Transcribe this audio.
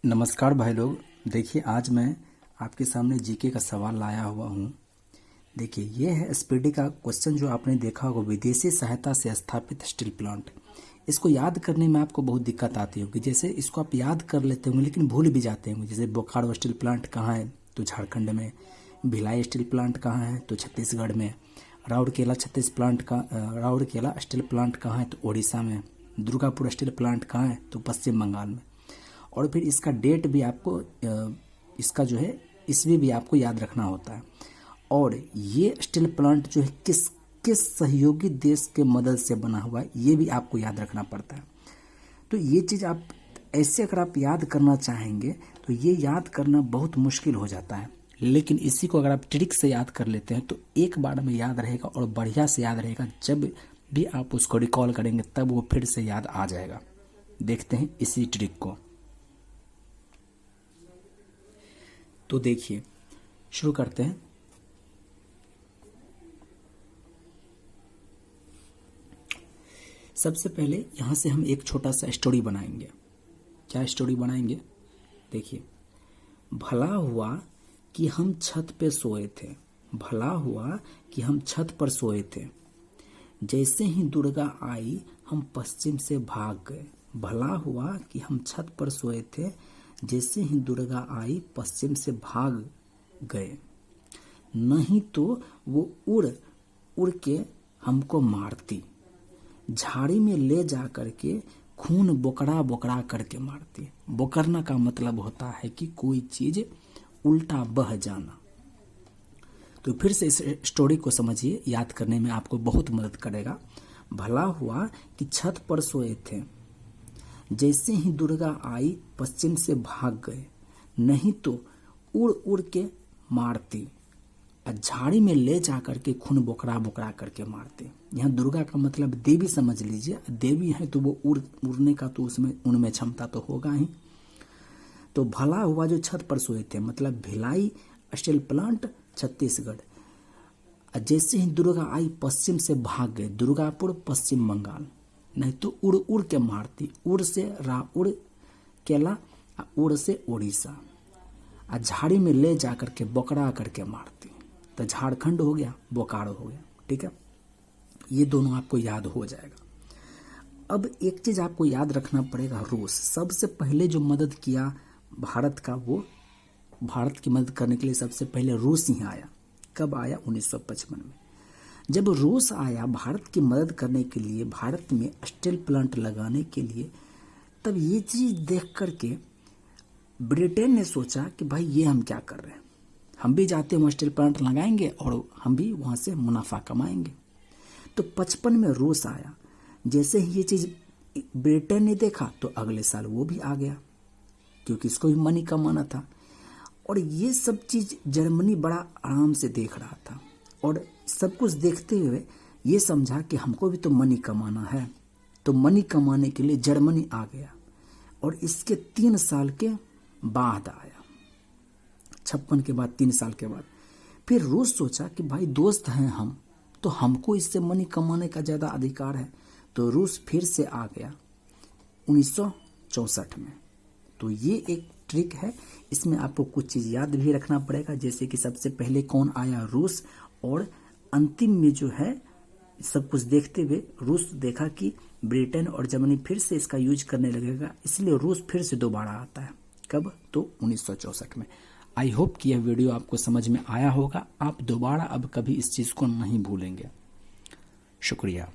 नमस्कार भाई लोग। देखिए आज मैं आपके सामने जीके का सवाल लाया हुआ हूँ। देखिए ये है एसपीडी का क्वेश्चन जो आपने देखा होगा, विदेशी सहायता से स्थापित स्टील प्लांट। इसको याद करने में आपको बहुत दिक्कत आती होगी। जैसे इसको आप याद कर लेते होंगे लेकिन भूल भी जाते होंगे। जैसे बोकारो स्टील प्लांट कहाँ है तो झारखंड में, भिलाई स्टील प्लांट कहाँ है तो छत्तीसगढ़ में, राउरकेला स्टील प्लांट कहाँ है तो ओडिशा में, दुर्गापुर स्टील प्लांट कहाँ है तो पश्चिम बंगाल में। और फिर इसका डेट भी आपको इसका जो है ईस्वी भी आपको याद रखना होता है। और ये स्टील प्लांट जो है किस किस सहयोगी देश के मदद से बना हुआ है ये भी आपको याद रखना पड़ता है। तो ये चीज़ आप ऐसे अगर आप याद करना चाहेंगे तो ये याद करना बहुत मुश्किल हो जाता है। लेकिन इसी को अगर आप ट्रिक से याद कर लेते हैं तो एक बार में याद रहेगा और बढ़िया से याद रहेगा। जब भी आप उसको रिकॉल करेंगे तब वो फिर से याद आ जाएगा। देखते हैं इसी ट्रिक को। तो देखिए शुरू करते हैं। सबसे पहले यहां से हम एक छोटा सा स्टोरी बनाएंगे। क्या स्टोरी बनाएंगे? देखिए, भला हुआ कि हम छत पे सोए थे, भला हुआ कि हम छत पर सोए थे, जैसे ही दुर्गा आई हम पश्चिम से भाग गए। भला हुआ कि हम छत पर सोए थे, जैसे ही दुर्गा आई पश्चिम से भाग गए, नहीं तो वो उड़ उड़ के हमको मारती, झाड़ी में ले जा करके खून बोकड़ा बोकड़ा करके मारती। बोकरना का मतलब होता है कि कोई चीज उल्टा बह जाना। तो फिर से इस स्टोरी को समझिए, याद करने में आपको बहुत मदद करेगा। भला हुआ कि छत पर सोए थे, जैसे ही दुर्गा आई पश्चिम से भाग गए, नहीं तो उड़ उड़ के मारती, झाड़ी में ले जा करके खून बोकरा बोकरा करके मारते। यहाँ दुर्गा का मतलब देवी समझ लीजिए। देवी है तो वो उड़ने का तो उसमें उनमें क्षमता तो होगा ही। तो भला हुआ जो छत पर सोए थे मतलब भिलाई स्टील प्लांट छत्तीसगढ़, जैसे ही दुर्गा आई पश्चिम से भाग गए, दुर्गापुर पश्चिम बंगाल, नहीं तो उड़ उड़ के मारती। उड़ से राउर केला, उड़ से ओडिशा, झाड़ी में ले जा करके बोकरा करके मारती। तो झारखंड हो गया, बोकारो हो गया। ठीक है, ये दोनों आपको याद हो जाएगा। अब एक चीज आपको याद रखना पड़ेगा, रूस सबसे पहले जो मदद किया भारत का, वो भारत की मदद करने के लिए सबसे पहले रूस ही आया। कब आया? 1955 में। जब रूस आया भारत की मदद करने के लिए, भारत में स्टील प्लांट लगाने के लिए, तब ये चीज देख करके ब्रिटेन ने सोचा कि भाई ये हम क्या कर रहे हैं, हम भी जाते हैं स्टील प्लांट लगाएंगे और हम भी वहां से मुनाफा कमाएंगे। तो 55 में रूस आया। जैसे ही ये चीज ब्रिटेन ने देखा तो अगले साल वो भी आ गया, क्योंकि इसको भी मनी कमाना था। और ये सब चीज जर्मनी बड़ा आराम से देख रहा था और सब कुछ देखते हुए ये समझा कि हमको भी तो मनी कमाना है। तो मनी कमाने के लिए जर्मनी आ गया और इसके 3 साल के बाद आया, 56 के बाद 3 साल के बाद। फिर रूस सोचा कि भाई दोस्त हैं हम, तो हमको इससे मनी कमाने का ज़्यादा अधिकार है। तो रूस फिर से आ गया 1964 में। तो ये एक ट्रिक है, इसमें आपको कुछ चीज़ याद भी रखना पड़ेगा। जैसे कि सबसे पहले कौन आया? रूस। और अंतिम में जो है सब कुछ देखते हुए रूस देखा कि ब्रिटेन और जर्मनी फिर से इसका यूज करने लगेगा, इसलिए रूस फिर से दोबारा आता है। कब? तो 1964 में। आई होप कि यह वीडियो आपको समझ में आया होगा। आप दोबारा अब कभी इस चीज़ को नहीं भूलेंगे। शुक्रिया।